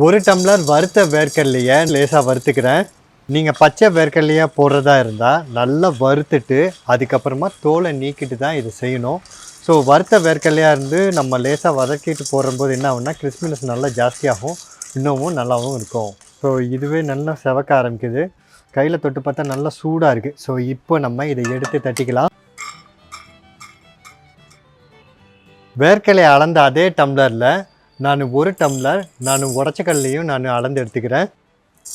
ஒரு டம்ளர் வறுத்த வேர்க்கடலையை லேசாக வறுத்துக்கிறேன். நீங்கள் பச்சை வேர்க்கடலையாக போடுறதா இருந்தால் நல்லா வறுத்துட்டு அதுக்கப்புறமா தோலை நீக்கிட்டு தான் இது செய்யணும். ஸோ வறுத்த வேர்க்கடலையாக இருந்து நம்ம லேசாக வதக்கிட்டு போடும்போது என்ன ஆகும்னா கிறிஸ்பினஸ் நல்லா ஜாஸ்தியாகும், இன்னமும் நல்லாவும் இருக்கும். ஸோ இதுவே நல்லா செவக்க ஆரம்பிக்குது, கையில் தொட்டு பார்த்தா நல்லா சூடாக இருக்குது. ஸோ இப்போ நம்ம இதை எடுத்து தட்டிக்கலாம். வேர்க்கடலை அளந்த அதே டம்ளரில் நான் ஒரு டம்ளர் உடச்சக்கல்லையும் அளந்து எடுத்துக்கிறேன்.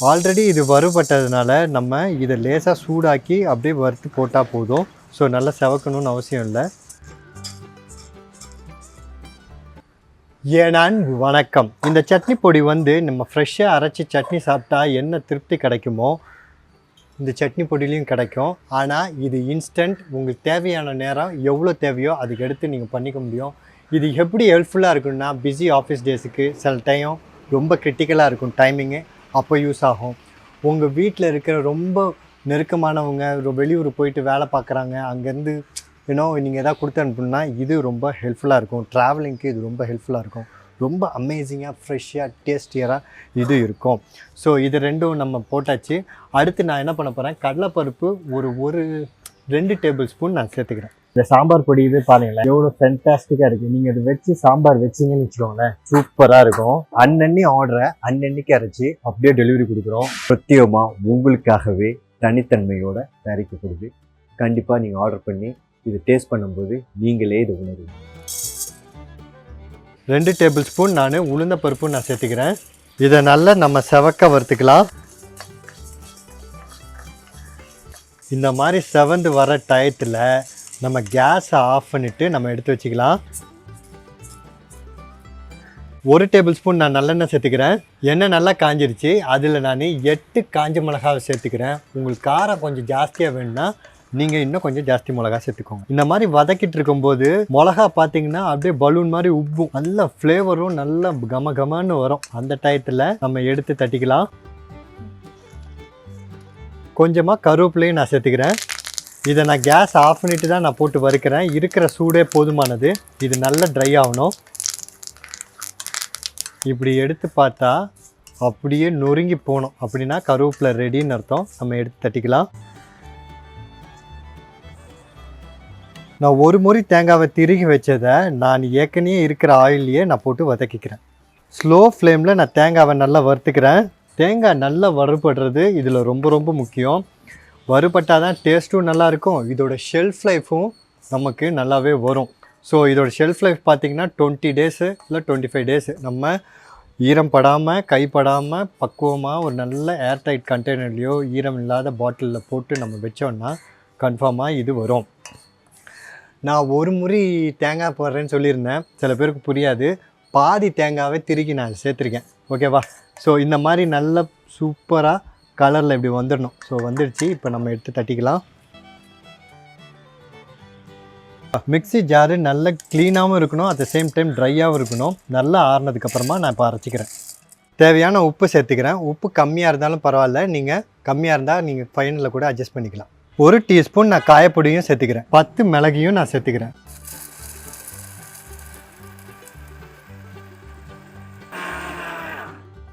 ஆல்ரெடி இது வறுபட்டதுனால நம்ம இதை லேசாக சூடாக்கி அப்படியே வறுத்து போட்டால் போதும். ஸோ நல்லா செவக்கணும்னு அவசியம் இல்லை. வணக்கம். இந்த சட்னி பொடி நம்ம ஃப்ரெஷ்ஷாக அரைச்சி சட்னி சாப்பிட்டா என்ன திருப்தி கிடைக்குமோ இந்த சட்னி பொடியிலையும் கிடைக்கும். ஆனால் இது இன்ஸ்டன்ட், உங்களுக்கு தேவையான நேரம் எவ்வளோ தேவையோ அதுக்கு எடுத்து நீங்கள் பண்ணிக்க முடியும். இது எப்படி ஹெல்ப்ஃபுல்லாக இருக்குன்னா பிஸி ஆஃபீஸ் டேஸுக்கு சில டைம் ரொம்ப கிரிட்டிக்கலாக இருக்கும் டைமிங்கு, அப்போ யூஸ் ஆகும். உங்கள் வீட்டில் இருக்கிற ரொம்ப நெருக்கமானவங்க வெளியூர் போயிட்டு வேலை பார்க்குறாங்க, அங்கேருந்து நீங்கள் எதாவது கொடுத்து அனுப்புனா இது ரொம்ப ஹெல்ப்ஃபுல்லாக இருக்கும். ட்ராவலிங்க்கு இது ரொம்ப ஹெல்ப்ஃபுல்லாக இருக்கும். ரொம்ப அமேசிங்காக ஃப்ரெஷ்ஷாக டேஸ்டியராக இது இருக்கும். ஸோ இது ரெண்டும் நம்ம போட்டாச்சு. அடுத்து நான் என்ன பண்ண போகிறேன், கடலைப்பருப்பு ஒரு 2 டேபிள் ஸ்பூன் நான் சேர்த்துக்கிறேன். இந்த சாம்பார் பொடி இது பாருங்களேன் எவ்வளோ ஃபென்டாஸ்டிக்காக இருக்குது. நீங்கள் இது வச்சு சாம்பார் வச்சிங்கன்னு வச்சுக்கோங்களேன், சூப்பராக இருக்கும். அன்னன்னி ஆர்டரை அன்னன்னைக்கு அரைச்சி அப்படியே டெலிவரி கொடுக்குறோம். பிரத்யேகமாக உங்களுக்காகவே தனித்தன்மையோட தயாரிக்கப்படுது. கண்டிப்பாக நீங்கள் ஆர்டர் பண்ணி இது டேஸ்ட் பண்ணும்போது நீங்களே இது உணருவீங்க. 2 டேபிள் ஸ்பூன் உளுந்த பருப்பு நான் சேர்த்துக்கிறேன். இதை நல்லா நம்ம செவக்க வறுத்துக்கலாம். இந்த மாதிரி செவந்து வர டயத்தில் நம்ம கேஸை ஆஃப் பண்ணிவிட்டு நம்ம எடுத்து வச்சுக்கலாம். 1 டேபிள் ஸ்பூன் நான் நல்லெண்ணெய் சேர்த்துக்கிறேன். எண்ணெய் நல்லா காஞ்சிருச்சு. அதில் நான் 8 காஞ்ச மிளகாவை சேர்த்துக்கிறேன். உங்களுக்கு காரம் கொஞ்சம் ஜாஸ்தியாக வேணும்னா நீங்கள் இன்னும் கொஞ்சம் ஜாஸ்தி மிளகா சேர்த்துக்கோங்க. இந்த மாதிரி வதக்கிட்டு இருக்கும்போது மிளகா பார்த்தீங்கன்னா அப்படியே பலூன் மாதிரி உப்பும், நல்ல ஃப்ளேவரும் நல்ல கமன்னு வரும். அந்த டயத்தில் நம்ம எடுத்து தட்டிக்கலாம். கொஞ்சமாக கருவேப்பிலையும் நான் சேர்த்துக்கிறேன். இதை நான் கேஸ் ஆஃப் பண்ணிட்டு தான் நான் போட்டு வறுக்கிறேன். இருக்கிற சூடே போதுமானது. இது நல்லா ட்ரை ஆகணும். இப்படி எடுத்து பார்த்தா அப்படியே நொறுங்கி போகணும், அப்படின்னா கருவேப்பிலை ரெடின்னு அர்த்தம். நம்ம எடுத்து தட்டிக்கலாம். நான் ஒரு முறை தேங்காவை திருகி வச்சதை நான் ஏற்கனவே இருக்கிற ஆயிலையே நான் போட்டு வதக்கிக்கிறேன். ஸ்லோ ஃப்ளேமில் நான் தேங்காவை நல்லா வறுத்துக்கிறேன். தேங்காய் நல்லா வறுபடுறது இதில் ரொம்ப ரொம்ப முக்கியம். வறுபட்டால் தான் டேஸ்ட்டும் நல்லாயிருக்கும், இதோட ஷெல்ஃப் லைஃப்பும் நமக்கு நல்லாவே வரும். ஸோ இதோட ஷெல்ஃப் லைஃப் பார்த்திங்கன்னா 20 டேஸு இல்லை 25 டேஸு. நம்ம ஈரம் படாமல் கைப்படாமல் பக்குவமாக ஒரு நல்ல ஏர்டைட் கண்டெய்னர்லையோ ஈரம் இல்லாத பாட்டிலில் போட்டு நம்ம வச்சோன்னா கன்ஃபார்மாக இது வரும். நான் ஒரு முறை தேங்காய் போடுறேன்னு சொல்லியிருந்தேன், சில பேருக்கு புரியாது. பாதி தேங்காவை திருக்கி நான் சேர்த்துருக்கேன். ஓகேவா? ஸோ இந்த மாதிரி நல்ல சூப்பராக கலரில் இப்படி வந்துடணும். ஸோ வந்துடுச்சு. இப்போ நம்ம எடுத்து தட்டிக்கலாம். மிக்ஸி ஜாரு நல்ல க்ளீனாகவும் இருக்கணும், அட் த சேம் டைம் ட்ரையாகவும் இருக்கணும். நல்லா ஆறுனதுக்கப்புறமா நான் இப்போ அரைச்சிக்கிறேன். தேவையான உப்பு சேர்த்துக்கிறேன். உப்பு கம்மியாக இருந்தாலும் பரவாயில்ல, நீங்கள் கம்மியாக இருந்தால் நீங்கள் ஃபைனலில் கூட அட்ஜஸ்ட் பண்ணிக்கலாம். 1 டீஸ்பூன் நான் காயப்பொடியும் சேர்த்துக்கிறேன். 10 மிளகையும் நான் சேர்த்துக்கிறேன்.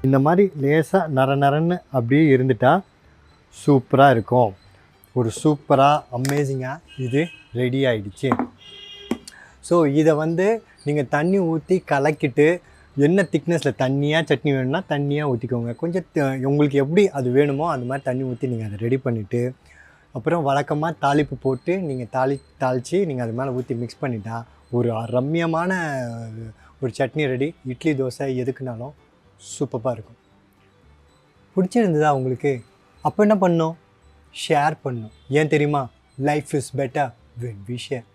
இந்த மாதிரி லேசாக நரன்னு அப்படியே இருந்துட்டால் சூப்பராக இருக்கும். ஒரு சூப்பராக அமேசிங்காக இது ரெடி ஆகிடுச்சு. ஸோ இதை நீங்கள் தண்ணி ஊற்றி கலக்கிட்டு என்ன திக்னஸில் தண்ணியாக சட்னி வேணும்னா தண்ணியாக ஊற்றிக்கோங்க. கொஞ்சம் உங்களுக்கு எப்படி அது வேணுமோ அந்த மாதிரி தண்ணி ஊற்றி நீங்கள் அதை ரெடி பண்ணிவிட்டு அப்புறம் வழக்கமாக தாளிப்பு போட்டு நீங்கள் தாளித்து நீங்கள் அது மேலே ஊற்றி மிக்ஸ் பண்ணிட்டா ஒரு ரம்யமான ஒரு சட்னி ரெடி. இட்லி தோசை எதுக்குனாலும் சூப்பராக இருக்கும். பிடிச்சிருந்ததா உங்களுக்கு? அப்போ என்ன பண்ணணும்? ஷேர் பண்ணணும். ஏன் தெரியுமா? Life is better when we share.